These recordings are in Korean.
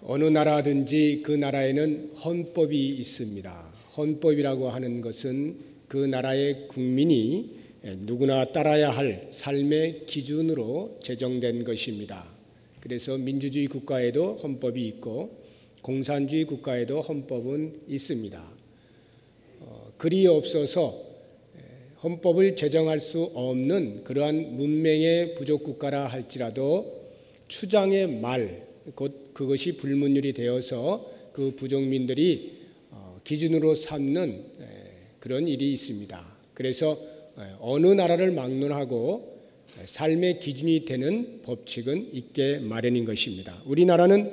어느 나라든지 그 나라에는 헌법이 있습니다. 헌법이라고 하는 것은 그 나라의 국민이 누구나 따라야 할 삶의 기준으로 제정된 것입니다. 그래서 민주주의 국가에도 헌법이 있고 공산주의 국가에도 헌법은 있습니다. 그리 없어서 헌법을 제정할 수 없는 그러한 문명의 부족 국가라 할지라도 추장의 말, 곧 그것이 불문율이 되어서 그 부족민들이 기준으로 삼는 그런 일이 있습니다. 그래서 어느 나라를 막론하고 삶의 기준이 되는 법칙은 있게 마련인 것입니다. 우리나라는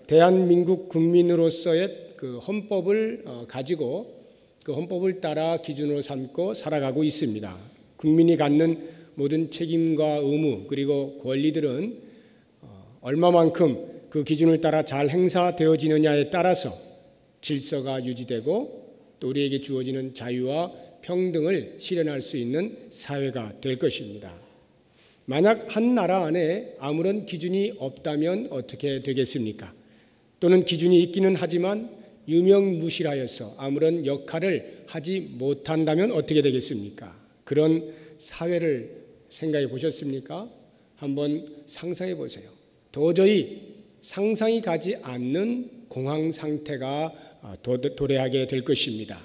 대한민국 국민으로서의 그 헌법을 가지고 그 헌법을 따라 기준으로 삼고 살아가고 있습니다. 국민이 갖는 모든 책임과 의무 그리고 권리들은 얼마만큼 그 기준을 따라 잘 행사되어지느냐에 따라서 질서가 유지되고 또 우리에게 주어지는 자유와 평등을 실현할 수 있는 사회가 될 것입니다. 만약 한 나라 안에 아무런 기준이 없다면 어떻게 되겠습니까? 또는 기준이 있기는 하지만 유명무실하여서 아무런 역할을 하지 못한다면 어떻게 되겠습니까? 그런 사회를 생각해 보셨습니까? 한번 상상해 보세요. 도저히 상상이 가지 않는 공황 상태가 도래하게 될 것입니다.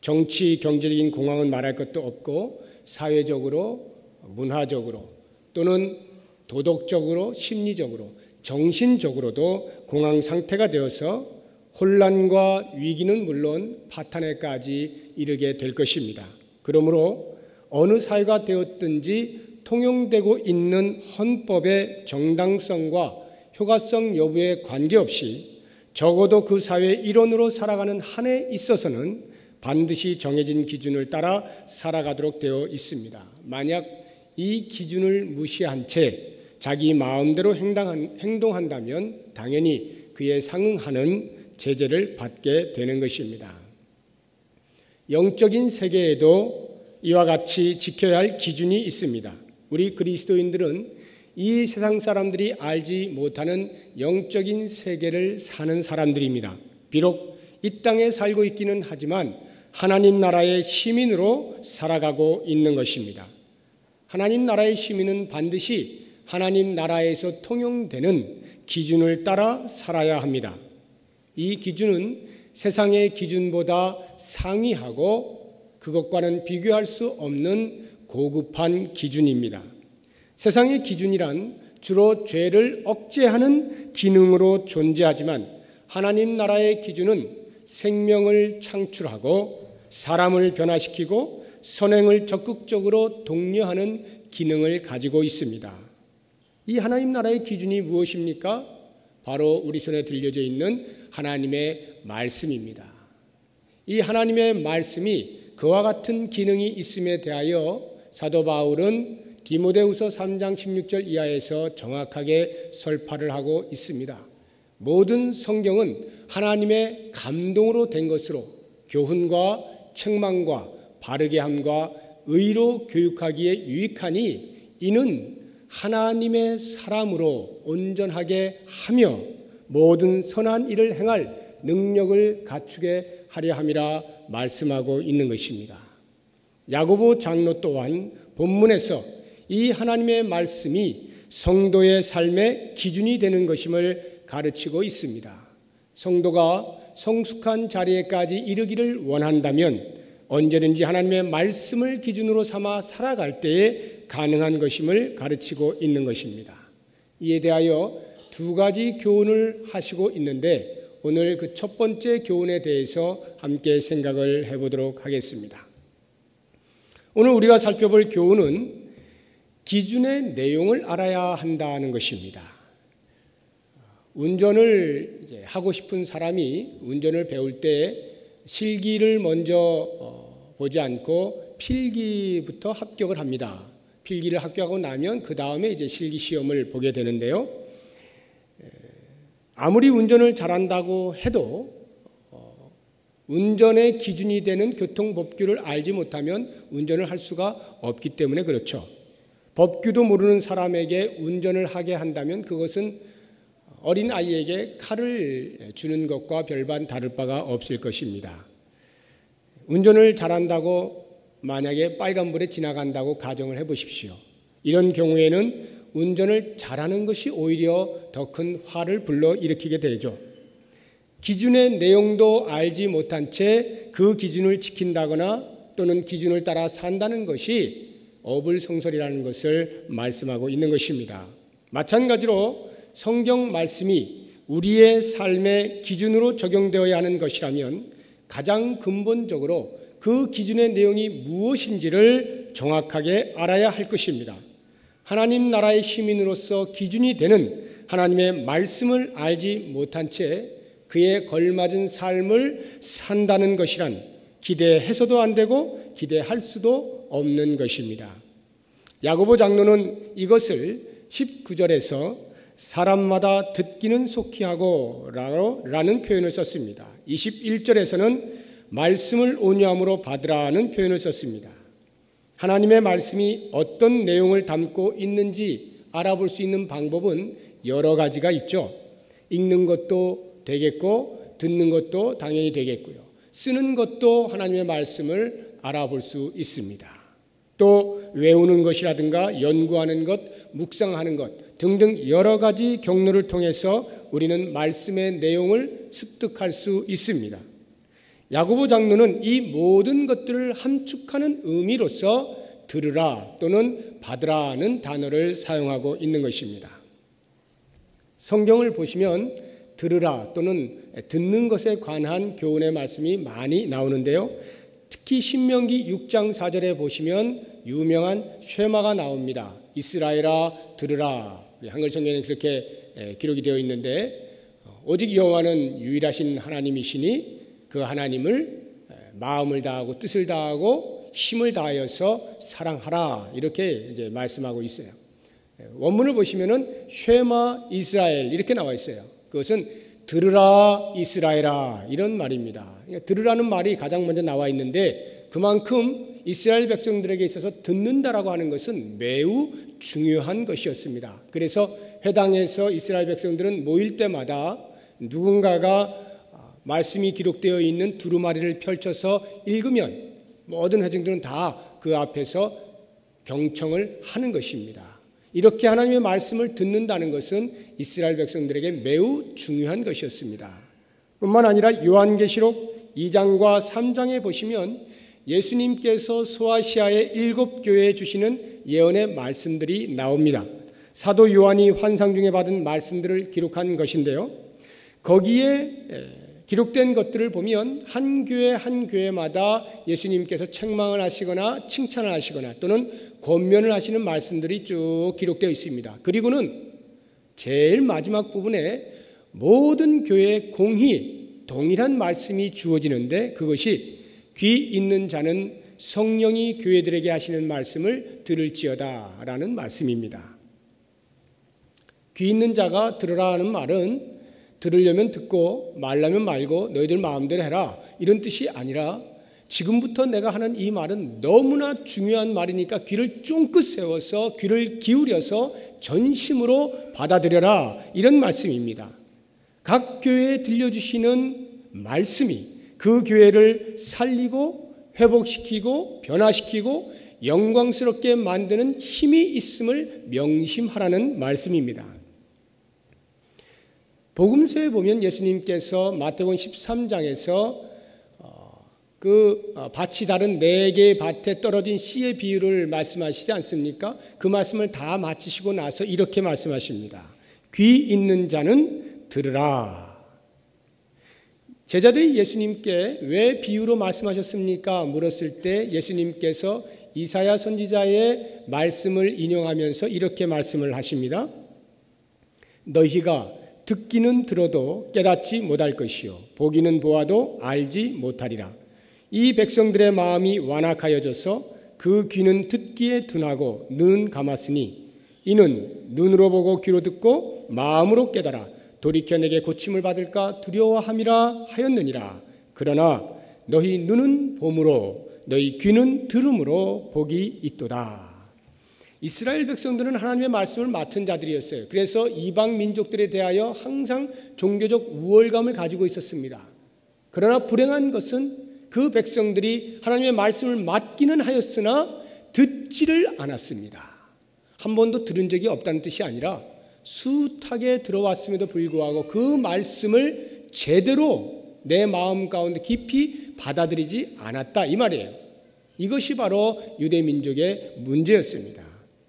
정치, 경제적인 공황은 말할 것도 없고 사회적으로, 문화적으로 또는 도덕적으로, 심리적으로, 정신적으로도 공황 상태가 되어서 혼란과 위기는 물론 파탄에까지 이르게 될 것입니다. 그러므로 어느 사회가 되었든지 통용되고 있는 헌법의 정당성과 효과성 여부에 관계없이 적어도 그 사회의 일원으로 살아가는 한에 있어서는 반드시 정해진 기준을 따라 살아가도록 되어 있습니다. 만약 이 기준을 무시한 채 자기 마음대로 행동한다면 당연히 그에 상응하는 제재를 받게 되는 것입니다. 영적인 세계에도 이와 같이 지켜야 할 기준이 있습니다. 우리 그리스도인들은 이 세상 사람들이 알지 못하는 영적인 세계를 사는 사람들입니다. 비록 이 땅에 살고 있기는 하지만 하나님 나라의 시민으로 살아가고 있는 것입니다. 하나님 나라의 시민은 반드시 하나님 나라에서 통용되는 기준을 따라 살아야 합니다. 이 기준은 세상의 기준보다 상이하고 그것과는 비교할 수 없는 고급한 기준입니다. 세상의 기준이란 주로 죄를 억제하는 기능으로 존재하지만 하나님 나라의 기준은 생명을 창출하고 사람을 변화시키고 선행을 적극적으로 독려하는 기능을 가지고 있습니다. 이 하나님 나라의 기준이 무엇입니까? 바로 우리 손에 들려져 있는 하나님의 말씀입니다. 이 하나님의 말씀이 그와 같은 기능이 있음에 대하여 사도 바울은 디모데후서 3장 16절 이하에서 정확하게 설파를 하고 있습니다. 모든 성경은 하나님의 감동으로 된 것으로 교훈과 책망과 바르게 함과 의로 교육하기에 유익하니 이는 하나님의 사람으로 온전하게 하며 모든 선한 일을 행할 능력을 갖추게 하려 함이라 말씀하고 있는 것입니다. 야고보 장로 또한 본문에서 이 하나님의 말씀이 성도의 삶의 기준이 되는 것임을 가르치고 있습니다. 성도가 성숙한 자리에까지 이르기를 원한다면 언제든지 하나님의 말씀을 기준으로 삼아 살아갈 때에 가능한 것임을 가르치고 있는 것입니다. 이에 대하여 두 가지 교훈을 하시고 있는데 오늘 그 첫 번째 교훈에 대해서 함께 생각을 해보도록 하겠습니다. 오늘 우리가 살펴볼 교훈은 기준의 내용을 알아야 한다는 것입니다. 운전을 하고 싶은 사람이 운전을 배울 때 실기를 먼저 보지 않고 필기부터 합격을 합니다. 필기를 합격하고 나면 그 다음에 이제 실기 시험을 보게 되는데요. 아무리 운전을 잘한다고 해도 운전의 기준이 되는 교통법규를 알지 못하면 운전을 할 수가 없기 때문에 그렇죠. 법규도 모르는 사람에게 운전을 하게 한다면 그것은 어린 아이에게 칼을 주는 것과 별반 다를 바가 없을 것입니다. 운전을 잘한다고 만약에 빨간불에 지나간다고 가정을 해보십시오. 이런 경우에는 운전을 잘하는 것이 오히려 더 큰 화를 불러일으키게 되죠. 기준의 내용도 알지 못한 채 그 기준을 지킨다거나 또는 기준을 따라 산다는 것이 어불성설이라는 것을 말씀하고 있는 것입니다. 마찬가지로 성경 말씀이 우리의 삶의 기준으로 적용되어야 하는 것이라면 가장 근본적으로 그 기준의 내용이 무엇인지를 정확하게 알아야 할 것입니다. 하나님 나라의 시민으로서 기준이 되는 하나님의 말씀을 알지 못한 채 그에 걸맞은 삶을 산다는 것이란 기대해서도 안 되고 기대할 수도 없는 것입니다. 야고보 장로는 이것을 19절에서 사람마다 듣기는 속히 하고 라는 표현을 썼습니다. 21절에서는 말씀을 온유함으로 받으라는 표현을 썼습니다. 하나님의 말씀이 어떤 내용을 담고 있는지 알아볼 수 있는 방법은 여러 가지가 있죠. 읽는 것도 되겠고 듣는 것도 당연히 되겠고요. 쓰는 것도 하나님의 말씀을 알아볼 수 있습니다. 또 외우는 것이라든가 연구하는 것, 묵상하는 것 등등 여러 가지 경로를 통해서 우리는 말씀의 내용을 습득할 수 있습니다. 야고보 장로는 이 모든 것들을 함축하는 의미로서 들으라 또는 받으라는 단어를 사용하고 있는 것입니다. 성경을 보시면 들으라 또는 듣는 것에 관한 교훈의 말씀이 많이 나오는데요. 특히 신명기 6장 4절에 보시면 유명한 쉐마가 나옵니다. 이스라엘아 들으라. 한글 성경에는 그렇게 기록이 되어 있는데 오직 여호와는 유일하신 하나님이시니 그 하나님을 마음을 다하고 뜻을 다하고 힘을 다하여서 사랑하라 이렇게 이제 말씀하고 있어요. 원문을 보시면은 쉐마 이스라엘 이렇게 나와 있어요. 그것은 들으라 이스라엘아 이런 말입니다. 들으라는 말이 가장 먼저 나와 있는데 그만큼 이스라엘 백성들에게 있어서 듣는다라고 하는 것은 매우 중요한 것이었습니다. 그래서 회당에서 이스라엘 백성들은 모일 때마다 누군가가 말씀이 기록되어 있는 두루마리를 펼쳐서 읽으면 모든 회중들은 다 그 앞에서 경청을 하는 것입니다. 이렇게 하나님의 말씀을 듣는다는 것은 이스라엘 백성들에게 매우 중요한 것이었습니다. 뿐만 아니라 요한계시록 2장과 3장에 보시면 예수님께서 소아시아의 7교회에 주시는 예언의 말씀들이 나옵니다. 사도 요한이 환상 중에 받은 말씀들을 기록한 것인데요. 거기에 기록된 것들을 보면 한 교회 한 교회마다 예수님께서 책망을 하시거나 칭찬을 하시거나 또는 권면을 하시는 말씀들이 쭉 기록되어 있습니다. 그리고는 제일 마지막 부분에 모든 교회에 공히 동일한 말씀이 주어지는데 그것이 귀 있는 자는 성령이 교회들에게 하시는 말씀을 들을지어다 라는 말씀입니다. 귀 있는 자가 들으라는 말은 들으려면 듣고 말라면 말고 너희들 마음대로 해라 이런 뜻이 아니라 지금부터 내가 하는 이 말은 너무나 중요한 말이니까 귀를 쫑긋 세워서 귀를 기울여서 전심으로 받아들여라 이런 말씀입니다. 각 교회에 들려주시는 말씀이 그 교회를 살리고 회복시키고 변화시키고 영광스럽게 만드는 힘이 있음을 명심하라는 말씀입니다. 복음서에 보면 예수님께서 마태복음 13장에서 그 밭이 다른 4개의 밭에 떨어진 씨의 비유를 말씀하시지 않습니까? 그 말씀을 다 마치시고 나서 이렇게 말씀하십니다. 귀 있는 자는 들으라. 제자들이 예수님께 왜 비유로 말씀하셨습니까? 물었을 때 예수님께서 이사야 선지자의 말씀을 인용하면서 이렇게 말씀을 하십니다. 너희가 듣기는 들어도 깨닫지 못할 것이요 보기는 보아도 알지 못하리라. 이 백성들의 마음이 완악하여져서 그 귀는 듣기에 둔하고 눈은 감았으니 이는 눈으로 보고 귀로 듣고 마음으로 깨달아 돌이켜 내게 고침을 받을까 두려워함이라 하였느니라. 그러나 너희 눈은 봄으로 너희 귀는 들음으로 복이 있도다. 이스라엘 백성들은 하나님의 말씀을 맡은 자들이었어요. 그래서 이방 민족들에 대하여 항상 종교적 우월감을 가지고 있었습니다. 그러나 불행한 것은 그 백성들이 하나님의 말씀을 맡기는 하였으나 듣지를 않았습니다. 한 번도 들은 적이 없다는 뜻이 아니라 숱하게 들어왔음에도 불구하고 그 말씀을 제대로 내 마음 가운데 깊이 받아들이지 않았다, 이 말이에요. 이것이 바로 유대민족의 문제였습니다.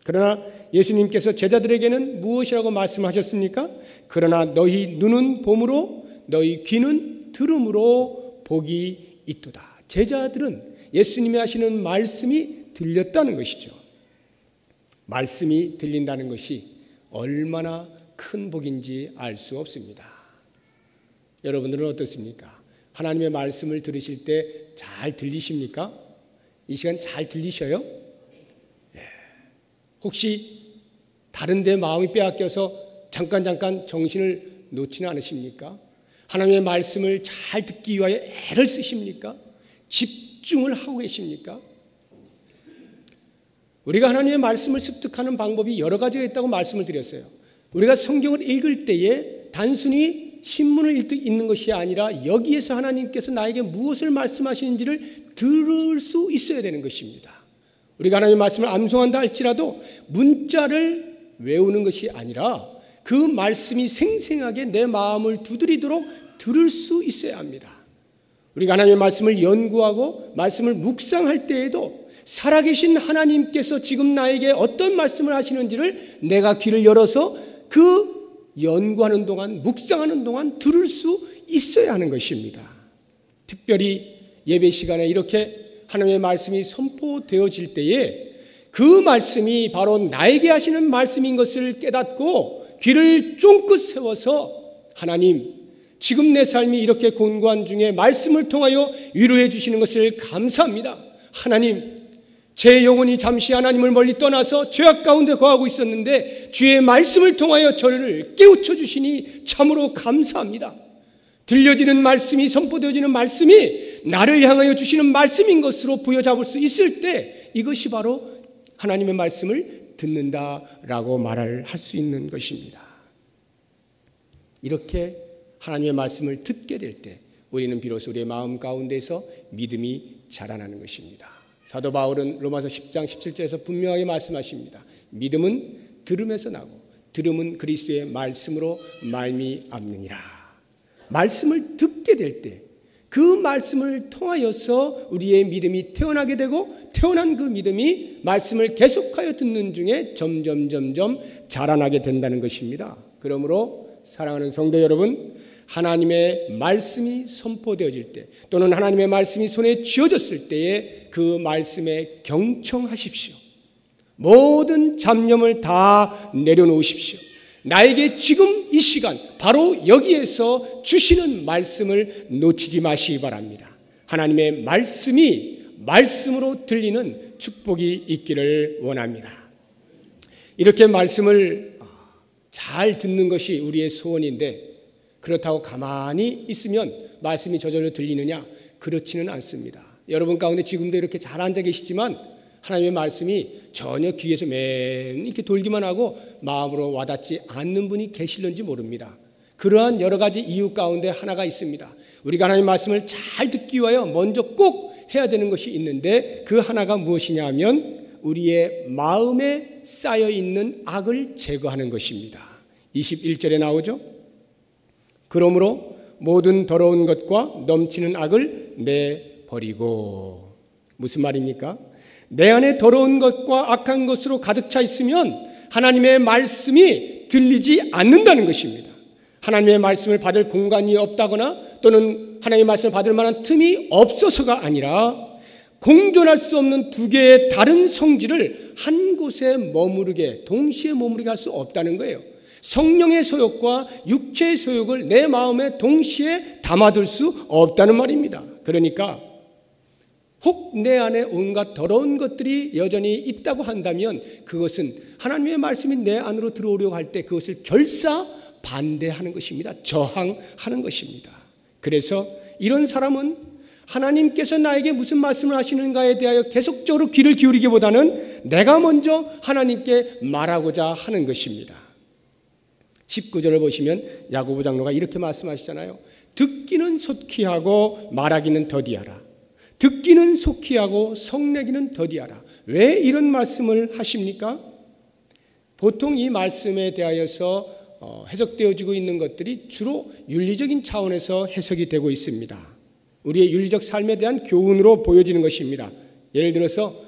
그러나 예수님께서 제자들에게는 무엇이라고 말씀하셨습니까? 그러나 너희 눈은 봄으로 너희 귀는 들음으로 복이 있도다. 제자들은 예수님이 하시는 말씀이 들렸다는 것이죠. 말씀이 들린다는 것이 얼마나 큰 복인지 알 수 없습니다. 여러분들은 어떻습니까? 하나님의 말씀을 들으실 때 잘 들리십니까? 이 시간 잘 들리셔요? 혹시 다른 데 마음이 빼앗겨서 잠깐 정신을 놓지는 않으십니까? 하나님의 말씀을 잘 듣기 위하여 애를 쓰십니까? 집중을 하고 계십니까? 우리가 하나님의 말씀을 습득하는 방법이 여러 가지가 있다고 말씀을 드렸어요. 우리가 성경을 읽을 때에 단순히 신문을 읽는 것이 아니라 여기에서 하나님께서 나에게 무엇을 말씀하시는지를 들을 수 있어야 되는 것입니다. 우리가 하나님의 말씀을 암송한다 할지라도 문자를 외우는 것이 아니라 그 말씀이 생생하게 내 마음을 두드리도록 들을 수 있어야 합니다. 우리가 하나님의 말씀을 연구하고 말씀을 묵상할 때에도 살아계신 하나님께서 지금 나에게 어떤 말씀을 하시는지를 내가 귀를 열어서 그 연구하는 동안, 묵상하는 동안 들을 수 있어야 하는 것입니다. 특별히 예배 시간에 이렇게 하나님의 말씀이 선포되어질 때에 그 말씀이 바로 나에게 하시는 말씀인 것을 깨닫고 귀를 쫑긋 세워서 하나님, 지금 내 삶이 이렇게 곤고한 중에 말씀을 통하여 위로해 주시는 것을 감사합니다. 하나님, 제 영혼이 잠시 하나님을 멀리 떠나서 죄악 가운데 거하고 있었는데 주의 말씀을 통하여 저를 깨우쳐 주시니 참으로 감사합니다. 들려지는 말씀이, 선포되어지는 말씀이 나를 향하여 주시는 말씀인 것으로 부여잡을 수 있을 때 이것이 바로 하나님의 말씀을 듣는다라고 말을 할 수 있는 것입니다. 이렇게 하나님의 말씀을 듣게 될 때 우리는 비로소 우리의 마음 가운데서 믿음이 자라나는 것입니다. 사도 바울은 로마서 10장 17절에서 분명하게 말씀하십니다. 믿음은 들음에서 나고 들음은 그리스도의 말씀으로 말미암느니라. 말씀을 듣게 될 때 그 말씀을 통하여서 우리의 믿음이 태어나게 되고 태어난 그 믿음이 말씀을 계속하여 듣는 중에 점점 자라나게 된다는 것입니다. 그러므로 사랑하는 성도 여러분, 하나님의 말씀이 선포되어질 때 또는 하나님의 말씀이 손에 쥐어졌을 때에 그 말씀에 경청하십시오. 모든 잡념을 다 내려놓으십시오. 나에게 지금 이 시간 바로 여기에서 주시는 말씀을 놓치지 마시기 바랍니다. 하나님의 말씀이 말씀으로 들리는 축복이 있기를 원합니다. 이렇게 말씀을 잘 듣는 것이 우리의 소원인데 그렇다고 가만히 있으면 말씀이 저절로 들리느냐? 그렇지는 않습니다. 여러분 가운데 지금도 이렇게 잘 앉아 계시지만 하나님의 말씀이 전혀 귀에서 맨 이렇게 돌기만 하고 마음으로 와닿지 않는 분이 계실는지 모릅니다. 그러한 여러 가지 이유 가운데 하나가 있습니다. 우리가 하나님의 말씀을 잘 듣기 위하여 먼저 꼭 해야 되는 것이 있는데 그 하나가 무엇이냐 하면 우리의 마음에 쌓여있는 악을 제거하는 것입니다. 21절에 나오죠. 그러므로 모든 더러운 것과 넘치는 악을 내버리고. 무슨 말입니까? 내 안에 더러운 것과 악한 것으로 가득 차 있으면 하나님의 말씀이 들리지 않는다는 것입니다. 하나님의 말씀을 받을 공간이 없다거나 또는 하나님의 말씀을 받을 만한 틈이 없어서가 아니라 공존할 수 없는 두 개의 다른 성질을 한 곳에 동시에 머무르게 할 수 없다는 거예요. 성령의 소욕과 육체의 소욕을 내 마음에 동시에 담아둘 수 없다는 말입니다. 그러니까 혹 내 안에 온갖 더러운 것들이 여전히 있다고 한다면 그것은 하나님의 말씀이 내 안으로 들어오려고 할 때 그것을 결사 반대하는 것입니다. 저항하는 것입니다. 그래서 이런 사람은 하나님께서 나에게 무슨 말씀을 하시는가에 대하여 계속적으로 귀를 기울이기보다는 내가 먼저 하나님께 말하고자 하는 것입니다. 19절을 보시면 야고보 장로가 이렇게 말씀하시잖아요. 듣기는 속히 하고 말하기는 더디하라. 듣기는 속히 하고 성내기는 더디하라. 왜 이런 말씀을 하십니까? 보통 이 말씀에 대하여서 해석되어지고 있는 것들이 주로 윤리적인 차원에서 해석이 되고 있습니다. 우리의 윤리적 삶에 대한 교훈으로 보여지는 것입니다. 예를 들어서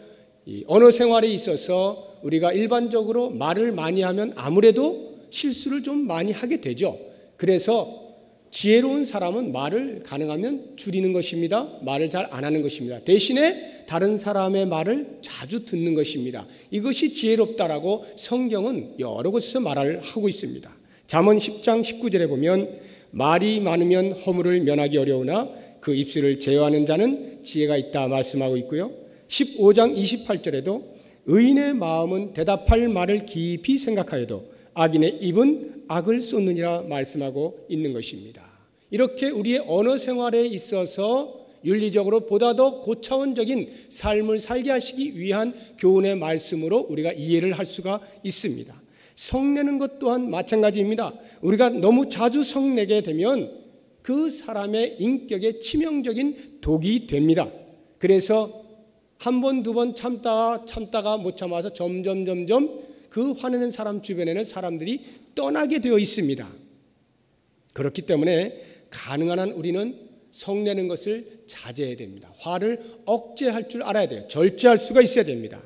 이 언어 생활에 있어서 우리가 일반적으로 말을 많이 하면 아무래도 실수를 좀 많이 하게 되죠. 그래서 지혜로운 사람은 말을 가능하면 줄이는 것입니다. 말을 잘 안 하는 것입니다. 대신에 다른 사람의 말을 자주 듣는 것입니다. 이것이 지혜롭다라고 성경은 여러 곳에서 말을 하고 있습니다. 잠언 10장 19절에 보면 말이 많으면 허물을 면하기 어려우나 그 입술을 제어하는 자는 지혜가 있다 말씀하고 있고요. 15장 28절에도 의인의 마음은 대답할 말을 깊이 생각하여도 악인의 입은 악을 쏟느니라 말씀하고 있는 것입니다. 이렇게 우리의 언어 생활에 있어서 윤리적으로 보다 더 고차원적인 삶을 살게 하시기 위한 교훈의 말씀으로 우리가 이해를 할 수가 있습니다. 성내는 것 또한 마찬가지입니다. 우리가 너무 자주 성내게 되면 그 사람의 인격에 치명적인 독이 됩니다. 그래서 한 번, 두 번 참다가 못 참아서 점점 그 화내는 사람 주변에는 사람들이 떠나게 되어 있습니다. 그렇기 때문에 가능한 한 우리는 성내는 것을 자제해야 됩니다. 화를 억제할 줄 알아야 돼요. 절제할 수가 있어야 됩니다.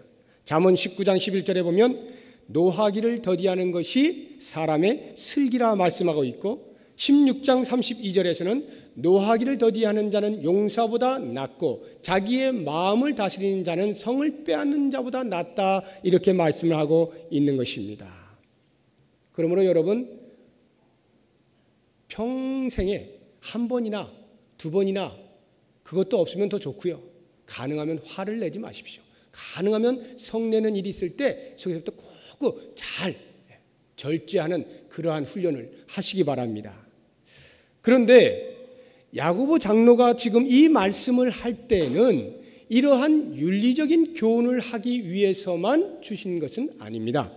잠언 19장 11절에 보면 노하기를 더디하는 것이 사람의 슬기라 말씀하고 있고 16장 32절에서는 노하기를 더디하는 자는 용사보다 낫고 자기의 마음을 다스리는 자는 성을 빼앗는 자보다 낫다 이렇게 말씀을 하고 있는 것입니다. 그러므로 여러분 평생에 한 번이나 두 번이나 그것도 없으면 더 좋고요. 가능하면 화를 내지 마십시오. 가능하면 성내는 일이 있을 때 속에서부터 꼭 잘 절제하는 그러한 훈련을 하시기 바랍니다. 그런데 야고보 장로가 지금 이 말씀을 할 때는 이러한 윤리적인 교훈을 하기 위해서만 주신 것은 아닙니다.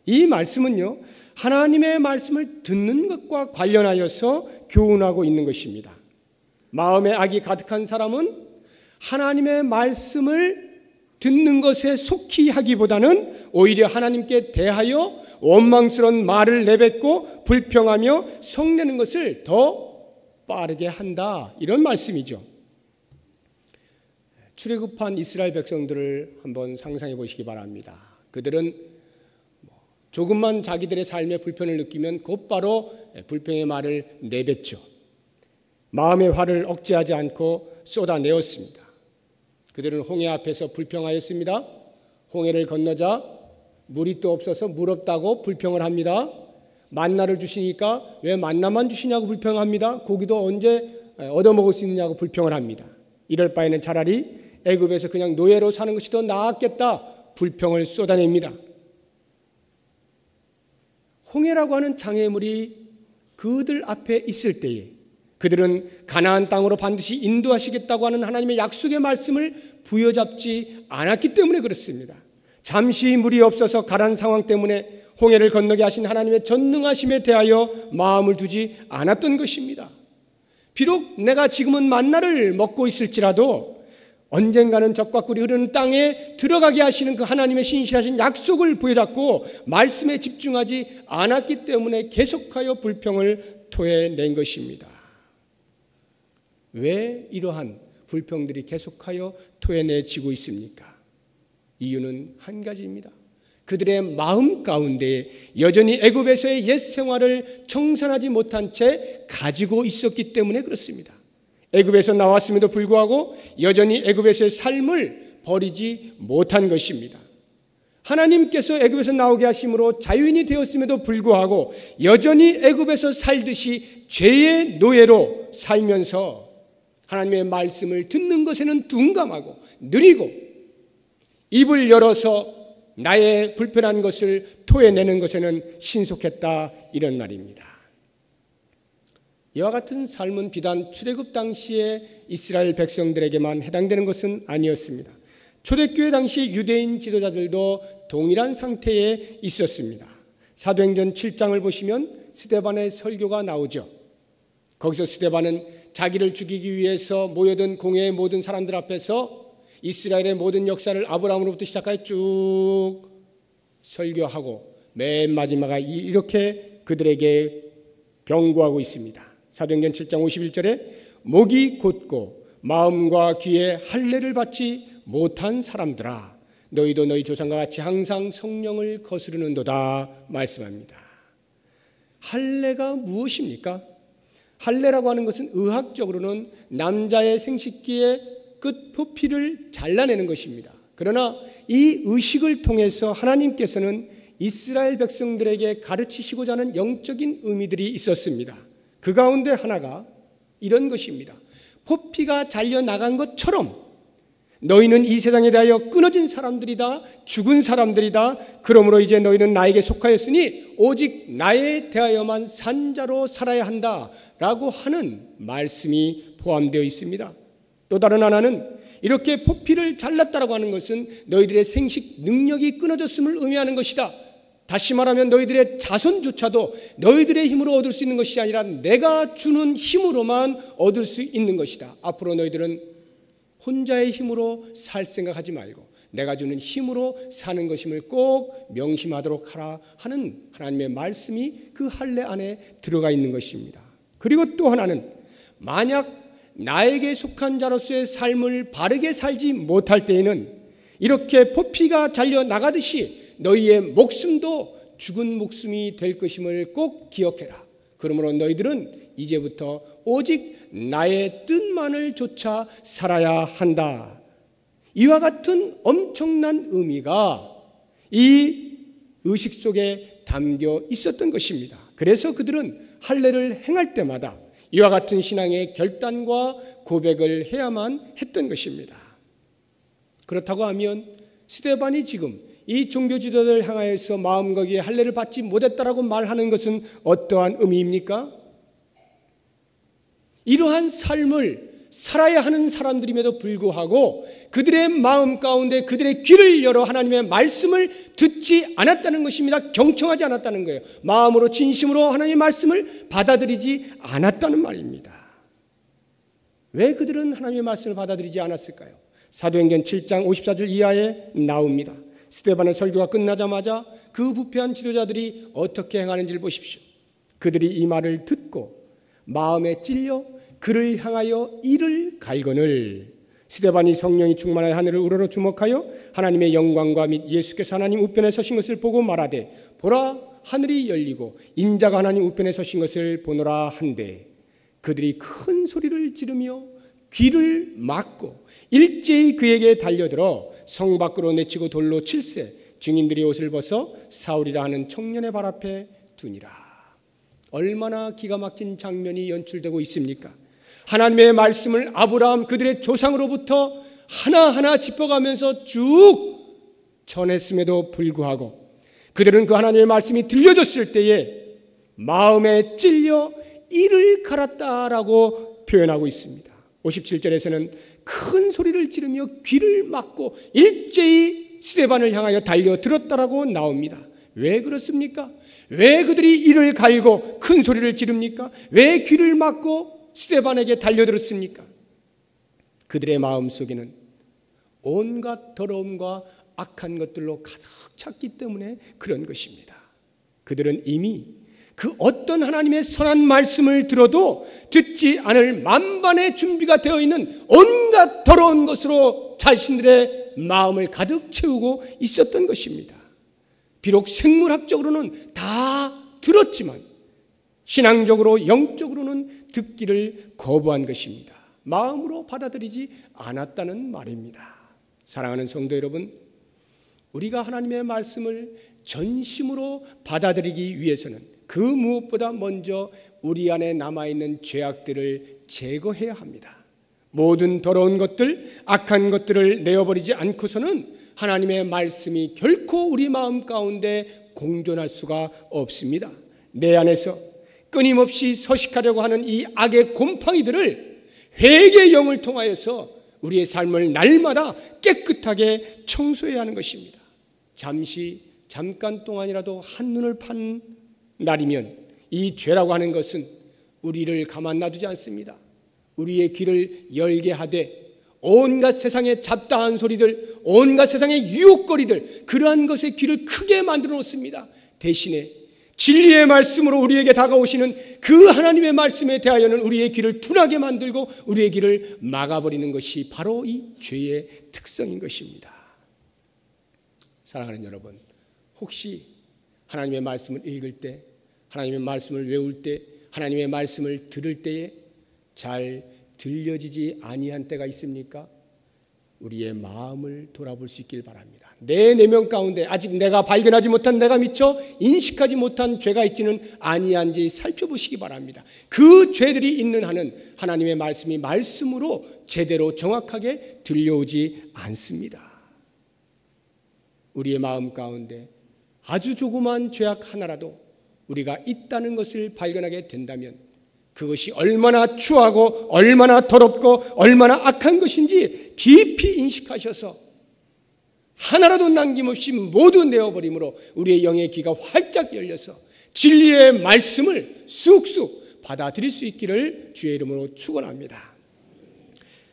이 말씀은요, 하나님의 말씀을 듣는 것과 관련하여서 교훈하고 있는 것입니다. 마음에 악이 가득한 사람은 하나님의 말씀을 듣는 것에 속히 하기보다는 오히려 하나님께 대하여 원망스러운 말을 내뱉고 불평하며 성내는 것을 더 빠르게 한다. 이런 말씀이죠. 출애굽한 이스라엘 백성들을 한번 상상해 보시기 바랍니다. 그들은 조금만 자기들의 삶에 불편을 느끼면 곧바로 불평의 말을 내뱉죠. 마음의 화를 억제하지 않고 쏟아내었습니다. 그들은 홍해 앞에서 불평하였습니다. 홍해를 건너자 물이 또 없어서 물 없다고 불평을 합니다. 만나를 주시니까 왜 만나만 주시냐고 불평합니다. 고기도 언제 얻어먹을 수 있느냐고 불평을 합니다. 이럴 바에는 차라리 애굽에서 그냥 노예로 사는 것이 더 나았겠다 불평을 쏟아냅니다. 홍해라고 하는 장애물이 그들 앞에 있을 때에 그들은 가나안 땅으로 반드시 인도하시겠다고 하는 하나님의 약속의 말씀을 부여잡지 않았기 때문에 그렇습니다. 잠시 물이 없어서 가란 상황 때문에 홍해를 건너게 하신 하나님의 전능하심에 대하여 마음을 두지 않았던 것입니다. 비록 내가 지금은 만나를 먹고 있을지라도 언젠가는 적과 꿀이 흐르는 땅에 들어가게 하시는 그 하나님의 신실하신 약속을 부여잡고 말씀에 집중하지 않았기 때문에 계속하여 불평을 토해낸 것입니다. 왜 이러한 불평들이 계속하여 토해내지고 있습니까? 이유는 한 가지입니다. 그들의 마음 가운데 여전히 애굽에서의 옛 생활을 청산하지 못한 채 가지고 있었기 때문에 그렇습니다. 애굽에서 나왔음에도 불구하고 여전히 애굽에서의 삶을 버리지 못한 것입니다. 하나님께서 애굽에서 나오게 하심으로 자유인이 되었음에도 불구하고 여전히 애굽에서 살듯이 죄의 노예로 살면서 하나님의 말씀을 듣는 것에는 둔감하고 느리고 입을 열어서 나의 불편한 것을 토해내는 것에는 신속했다 이런 말입니다. 이와 같은 삶은 비단 출애굽 당시에 이스라엘 백성들에게만 해당되는 것은 아니었습니다. 초대교회 당시 유대인 지도자들도 동일한 상태에 있었습니다. 사도행전 7장을 보시면 스데반의 설교가 나오죠. 거기서 스데반은 자기를 죽이기 위해서 모여든 공회의 모든 사람들 앞에서 이스라엘의 모든 역사를 아브라함으로부터 시작하여 쭉 설교하고 맨 마지막에 이렇게 그들에게 경고하고 있습니다. 사도행전 7장 51절에 목이 곧고 마음과 귀에 할례를 받지 못한 사람들아 너희도 너희 조상과 같이 항상 성령을 거스르는도다 말씀합니다. 할례가 무엇입니까? 할례라고 하는 것은 의학적으로는 남자의 생식기의 끝 표피를 잘라내는 것입니다. 그러나 이 의식을 통해서 하나님께서는 이스라엘 백성들에게 가르치시고자 하는 영적인 의미들이 있었습니다. 그 가운데 하나가 이런 것입니다. 포피가 잘려나간 것처럼 너희는 이 세상에 대하여 끊어진 사람들이다, 죽은 사람들이다. 그러므로 이제 너희는 나에게 속하였으니 오직 나에 대하여만 산 자로 살아야 한다라고 하는 말씀이 포함되어 있습니다. 또 다른 하나는 이렇게 포피를 잘랐다라고 하는 것은 너희들의 생식 능력이 끊어졌음을 의미하는 것이다. 다시 말하면 너희들의 자손조차도 너희들의 힘으로 얻을 수 있는 것이 아니라 내가 주는 힘으로만 얻을 수 있는 것이다. 앞으로 너희들은 혼자의 힘으로 살 생각하지 말고 내가 주는 힘으로 사는 것임을 꼭 명심하도록 하라 하는 하나님의 말씀이 그 할례 안에 들어가 있는 것입니다. 그리고 또 하나는 만약 나에게 속한 자로서의 삶을 바르게 살지 못할 때에는 이렇게 포피가 잘려나가듯이 너희의 목숨도 죽은 목숨이 될 것임을 꼭 기억해라. 그러므로 너희들은 이제부터 오직 나의 뜻만을 좇아 살아야 한다. 이와 같은 엄청난 의미가 이 의식 속에 담겨 있었던 것입니다. 그래서 그들은 할례를 행할 때마다 이와 같은 신앙의 결단과 고백을 해야만 했던 것입니다. 그렇다고 하면 스데반이 지금 이 종교 지도자를 향하여서 마음과 귀에 할례를 받지 못했다라고 말하는 것은 어떠한 의미입니까? 이러한 삶을 살아야 하는 사람들임에도 불구하고 그들의 마음 가운데 그들의 귀를 열어 하나님의 말씀을 듣지 않았다는 것입니다. 경청하지 않았다는 거예요. 마음으로 진심으로 하나님의 말씀을 받아들이지 않았다는 말입니다. 왜 그들은 하나님의 말씀을 받아들이지 않았을까요? 사도행전 7장 54절 이하에 나옵니다. 스데반의 설교가 끝나자마자 그 부패한 지도자들이 어떻게 행하는지를 보십시오. 그들이 이 말을 듣고 마음에 찔려 그를 향하여 이를 갈거늘 스데반이 성령이 충만하여 하늘을 우러러 주목하여 하나님의 영광과 및 예수께서 하나님 우편에 서신 것을 보고 말하되 보라 하늘이 열리고 인자가 하나님 우편에 서신 것을 보노라 한데 그들이 큰 소리를 지르며 귀를 막고 일제히 그에게 달려들어 성 밖으로 내치고 돌로 칠세 증인들이 옷을 벗어 사울이라 하는 청년의 발 앞에 두니라. 얼마나 기가 막힌 장면이 연출되고 있습니까? 하나님의 말씀을 아브라함 그들의 조상으로부터 하나하나 짚어가면서 쭉 전했음에도 불구하고 그들은 그 하나님의 말씀이 들려졌을 때에 마음에 찔려 이를 갈았다라고 표현하고 있습니다. 57절에서는 큰 소리를 지르며 귀를 막고 일제히 스데반을 향하여 달려들었다라고 나옵니다. 왜 그렇습니까? 왜 그들이 이를 갈고 큰 소리를 지릅니까? 왜 귀를 막고 스데반에게 달려들었습니까? 그들의 마음속에는 온갖 더러움과 악한 것들로 가득 찼기 때문에 그런 것입니다. 그들은 이미 그 어떤 하나님의 선한 말씀을 들어도 듣지 않을 만반의 준비가 되어 있는 온갖 더러운 것으로 자신들의 마음을 가득 채우고 있었던 것입니다. 비록 생물학적으로는 다 들었지만 신앙적으로 영적으로는 듣기를 거부한 것입니다. 마음으로 받아들이지 않았다는 말입니다. 사랑하는 성도 여러분, 우리가 하나님의 말씀을 전심으로 받아들이기 위해서는 그 무엇보다 먼저 우리 안에 남아있는 죄악들을 제거해야 합니다. 모든 더러운 것들, 악한 것들을 내어버리지 않고서는 하나님의 말씀이 결코 우리 마음 가운데 공존할 수가 없습니다. 내 안에서 끊임없이 서식하려고 하는 이 악의 곰팡이들을 회개의 영을 통하여서 우리의 삶을 날마다 깨끗하게 청소해야 하는 것입니다. 잠깐 동안이라도 한눈을 판 날이면 이 죄라고 하는 것은 우리를 가만 놔두지 않습니다. 우리의 귀를 열게 하되 온갖 세상의 잡다한 소리들, 온갖 세상의 유혹거리들, 그러한 것에 귀를 크게 만들어 놓습니다. 대신에 진리의 말씀으로 우리에게 다가오시는 그 하나님의 말씀에 대하여는 우리의 귀를 둔하게 만들고 우리의 귀를 막아버리는 것이 바로 이 죄의 특성인 것입니다. 사랑하는 여러분, 혹시 하나님의 말씀을 읽을 때, 하나님의 말씀을 외울 때, 하나님의 말씀을 들을 때에 잘 들려지지 아니한 때가 있습니까? 우리의 마음을 돌아볼 수 있길 바랍니다. 내 내면 가운데 아직 내가 발견하지 못한, 내가 미처 인식하지 못한 죄가 있지는 아니한지 살펴보시기 바랍니다. 그 죄들이 있는 한은 하나님의 말씀이 말씀으로 제대로 정확하게 들려오지 않습니다. 우리의 마음 가운데 아주 조그만 죄악 하나라도 우리가 있다는 것을 발견하게 된다면 그것이 얼마나 추하고 얼마나 더럽고 얼마나 악한 것인지 깊이 인식하셔서 하나라도 남김없이 모두 내어버림으로 우리의 영의 귀가 활짝 열려서 진리의 말씀을 쑥쑥 받아들일 수 있기를 주의 이름으로 축원합니다.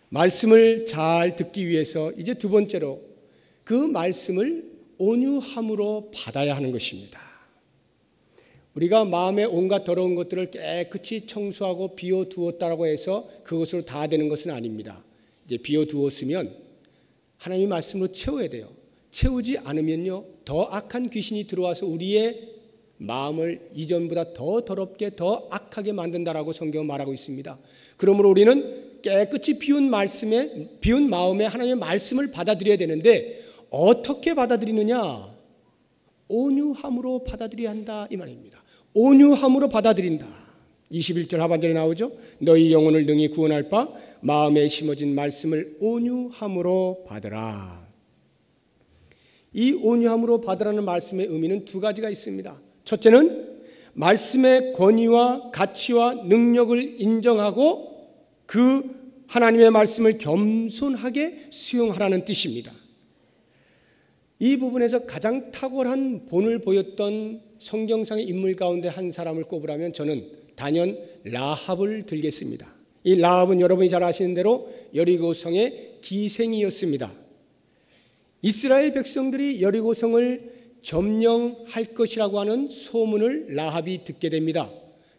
말씀을 잘 듣기 위해서 이제 두 번째로 그 말씀을 온유함으로 받아야 하는 것입니다. 우리가 마음의 온갖 더러운 것들을 깨끗이 청소하고 비워두었다고 해서 그것으로 다 되는 것은 아닙니다. 이제 비워두었으면 하나님의 말씀으로 채워야 돼요. 채우지 않으면요, 더 악한 귀신이 들어와서 우리의 마음을 이전보다 더 더럽게, 더 악하게 만든다라고 성경은 말하고 있습니다. 그러므로 우리는 깨끗이 비운 마음에 하나님의 말씀을 받아들여야 되는데 어떻게 받아들이느냐? 온유함으로 받아들여야 한다, 이 말입니다. 온유함으로 받아들인다. 21절 하반절에 나오죠. 너희 영혼을 능히 구원할 바 마음에 심어진 말씀을 온유함으로 받으라. 이 온유함으로 받으라는 말씀의 의미는 두 가지가 있습니다. 첫째는 말씀의 권위와 가치와 능력을 인정하고 그 하나님의 말씀을 겸손하게 수용하라는 뜻입니다. 이 부분에서 가장 탁월한 본을 보였던 성경상의 인물 가운데 한 사람을 꼽으라면 저는 단연 라합을 들겠습니다. 이 라합은 여러분이 잘 아시는 대로 여리고성의 기생이었습니다. 이스라엘 백성들이 여리고성을 점령할 것이라고 하는 소문을 라합이 듣게 됩니다.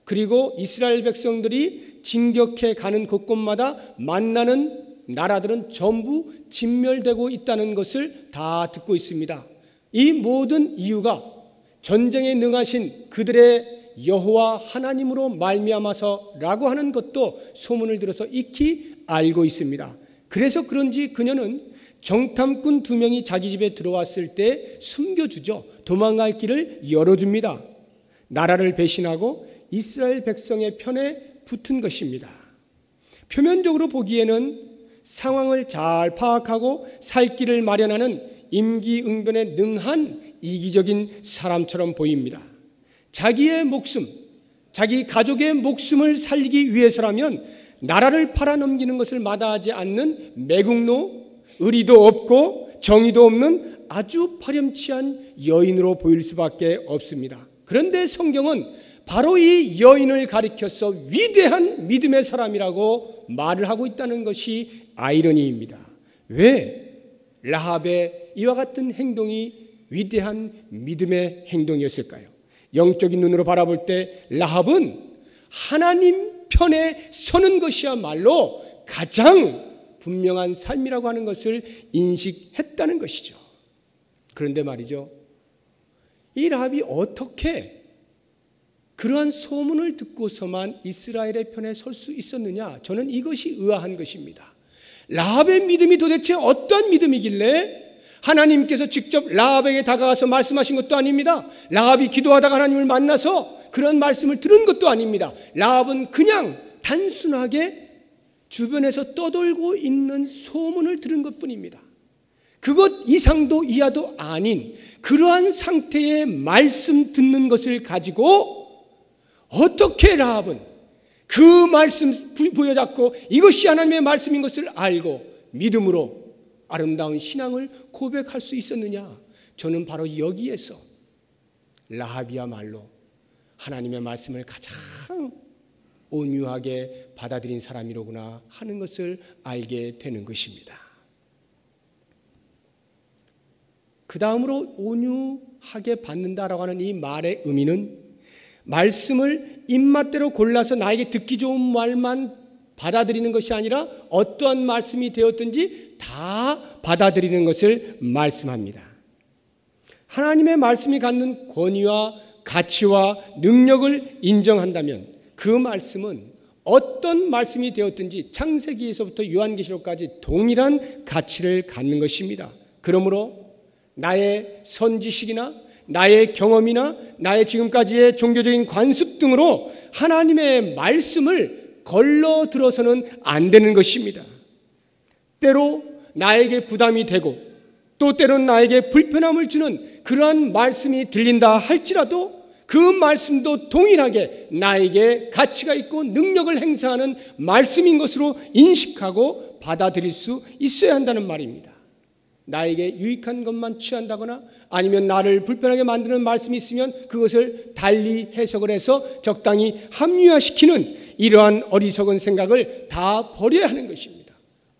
그리고 이스라엘 백성들이 진격해 가는 곳곳마다 만나는 나라들은 전부 진멸되고 있다는 것을 다 듣고 있습니다. 이 모든 이유가 전쟁에 능하신 그들의 여호와 하나님으로 말미암아서라고 하는 것도 소문을 들어서 익히 알고 있습니다. 그래서 그런지 그녀는 정탐꾼 2명이 자기 집에 들어왔을 때 숨겨주죠. 도망갈 길을 열어줍니다. 나라를 배신하고 이스라엘 백성의 편에 붙은 것입니다. 표면적으로 보기에는 상황을 잘 파악하고 살 길을 마련하는 임기응변에 능한 이기적인 사람처럼 보입니다. 자기의 목숨, 자기 가족의 목숨을 살리기 위해서라면 나라를 팔아넘기는 것을 마다하지 않는 매국노, 의리도 없고 정의도 없는 아주 파렴치한 여인으로 보일 수밖에 없습니다. 그런데 성경은 바로 이 여인을 가리켜서 위대한 믿음의 사람이라고 말을 하고 있다는 것이 아이러니입니다. 왜 라합의 이와 같은 행동이 위대한 믿음의 행동이었을까요? 영적인 눈으로 바라볼 때 라합은 하나님 편에 서는 것이야말로 가장 분명한 삶이라고 하는 것을 인식했다는 것이죠. 그런데 말이죠, 이 라합이 어떻게 그러한 소문을 듣고서만 이스라엘의 편에 설 수 있었느냐? 저는 이것이 의아한 것입니다. 라합의 믿음이 도대체 어떤 믿음이길래 하나님께서 직접 라합에게 다가가서 말씀하신 것도 아닙니다. 라합이 기도하다가 하나님을 만나서 그런 말씀을 들은 것도 아닙니다. 라합은 그냥 단순하게 주변에서 떠돌고 있는 소문을 들은 것뿐입니다. 그것 이상도 이하도 아닌 그러한 상태의 말씀 듣는 것을 가지고 어떻게 라합은 그 말씀 부여잡고 이것이 하나님의 말씀인 것을 알고 믿음으로 아름다운 신앙을 고백할 수 있었느냐? 저는 바로 여기에서 라합이야말로 하나님의 말씀을 가장 온유하게 받아들인 사람이로구나 하는 것을 알게 되는 것입니다. 그 다음으로 온유하게 받는다라고 하는 이 말의 의미는 말씀을 입맛대로 골라서 나에게 듣기 좋은 말만 받아들이는 것이 아니라 어떠한 말씀이 되었든지 다 받아들이는 것을 말씀합니다. 하나님의 말씀이 갖는 권위와 가치와 능력을 인정한다면 그 말씀은 어떤 말씀이 되었든지 창세기에서부터 요한계시록까지 동일한 가치를 갖는 것입니다. 그러므로 나의 선지식이나 나의 경험이나 나의 지금까지의 종교적인 관습 등으로 하나님의 말씀을 걸러들어서는 안 되는 것입니다. 때로 나에게 부담이 되고 또 때로는 나에게 불편함을 주는 그러한 말씀이 들린다 할지라도 그 말씀도 동일하게 나에게 가치가 있고 능력을 행사하는 말씀인 것으로 인식하고 받아들일 수 있어야 한다는 말입니다. 나에게 유익한 것만 취한다거나 아니면 나를 불편하게 만드는 말씀이 있으면 그것을 달리 해석을 해서 적당히 합리화시키는 이러한 어리석은 생각을 다 버려야 하는 것입니다.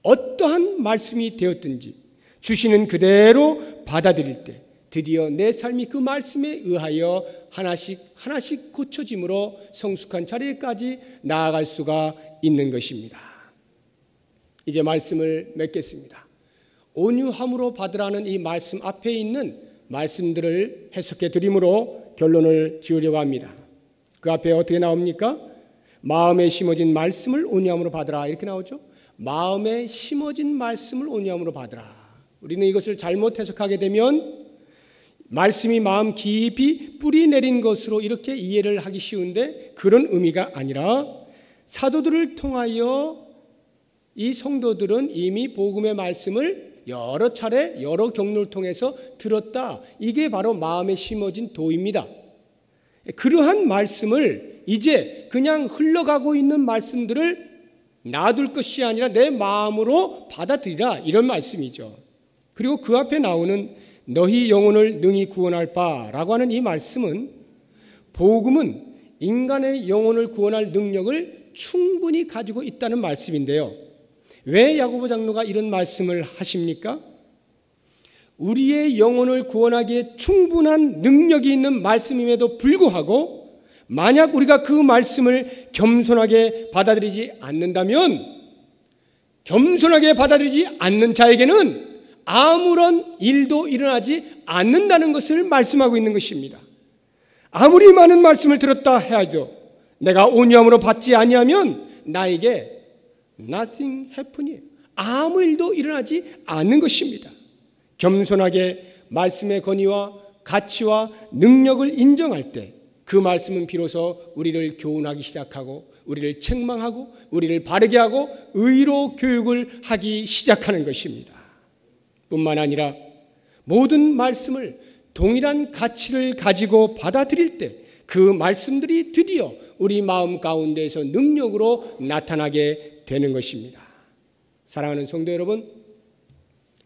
어떠한 말씀이 되었든지 주시는 그대로 받아들일 때 드디어 내 삶이 그 말씀에 의하여 하나씩 고쳐짐으로 성숙한 자리에까지 나아갈 수가 있는 것입니다. 이제 말씀을 맺겠습니다. 온유함으로 받으라는 이 말씀 앞에 있는 말씀들을 해석해 드림으로 결론을 지으려고 합니다. 그 앞에 어떻게 나옵니까? 마음에 심어진 말씀을 온유함으로 받으라 이렇게 나오죠. 마음에 심어진 말씀을 온유함으로 받으라. 우리는 이것을 잘못 해석하게 되면 말씀이 마음 깊이 뿌리 내린 것으로 이렇게 이해를 하기 쉬운데 그런 의미가 아니라 사도들을 통하여 이 성도들은 이미 복음의 말씀을 여러 차례 여러 경로를 통해서 들었다. 이게 바로 마음에 심어진 도입니다. 그러한 말씀을 이제 그냥 흘러가고 있는 말씀들을 놔둘 것이 아니라 내 마음으로 받아들이라 이런 말씀이죠. 그리고 그 앞에 나오는 너희 영혼을 능히 구원할 바라고 하는 이 말씀은 복음은 인간의 영혼을 구원할 능력을 충분히 가지고 있다는 말씀인데요. 왜 야고보 장로가 이런 말씀을 하십니까? 우리의 영혼을 구원하기에 충분한 능력이 있는 말씀임에도 불구하고 만약 우리가 그 말씀을 겸손하게 받아들이지 않는다면 겸손하게 받아들이지 않는 자에게는 아무런 일도 일어나지 않는다는 것을 말씀하고 있는 것입니다. 아무리 많은 말씀을 들었다 해야죠. 내가 온유함으로 받지 아니하면 나에게 nothing happen이에요. 아무 일도 일어나지 않는 것입니다. 겸손하게 말씀의 권위와 가치와 능력을 인정할 때 그 말씀은 비로소 우리를 교훈하기 시작하고 우리를 책망하고 우리를 바르게 하고 의로 교육을 하기 시작하는 것입니다. 뿐만 아니라 모든 말씀을 동일한 가치를 가지고 받아들일 때 그 말씀들이 드디어 우리 마음 가운데에서 능력으로 나타나게 되는 것입니다. 사랑하는 성도 여러분,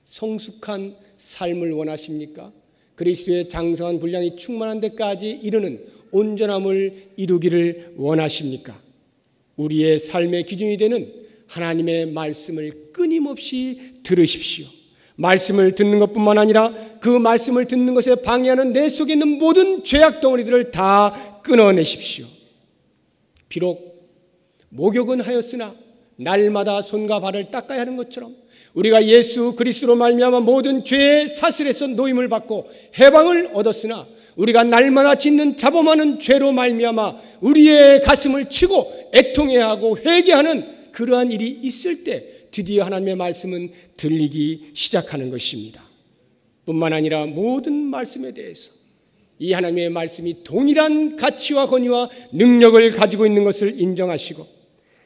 성숙한 삶을 원하십니까? 그리스도의 장성한 분량이 충만한 데까지 이르는 온전함을 이루기를 원하십니까? 우리의 삶의 기준이 되는 하나님의 말씀을 끊임없이 들으십시오. 말씀을 듣는 것뿐만 아니라 그 말씀을 듣는 것에 방해하는 내 속에 있는 모든 죄악 덩어리들을 다 끊어내십시오. 비록 목욕은 하였으나 날마다 손과 발을 닦아야 하는 것처럼 우리가 예수 그리스도로 말미암아 모든 죄의 사슬에서 노임을 받고 해방을 얻었으나 우리가 날마다 짓는 자범하는 죄로 말미암아 우리의 가슴을 치고 애통해야 하고 회개하는 그러한 일이 있을 때 드디어 하나님의 말씀은 들리기 시작하는 것입니다. 뿐만 아니라 모든 말씀에 대해서 이 하나님의 말씀이 동일한 가치와 권위와 능력을 가지고 있는 것을 인정하시고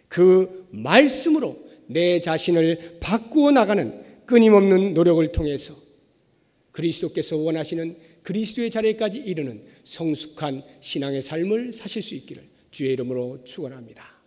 그 말씀으로 내 자신을 바꾸어 나가는 끊임없는 노력을 통해서 그리스도께서 원하시는 그리스도의 자리까지 이르는 성숙한 신앙의 삶을 사실 수 있기를 주의 이름으로 축원합니다.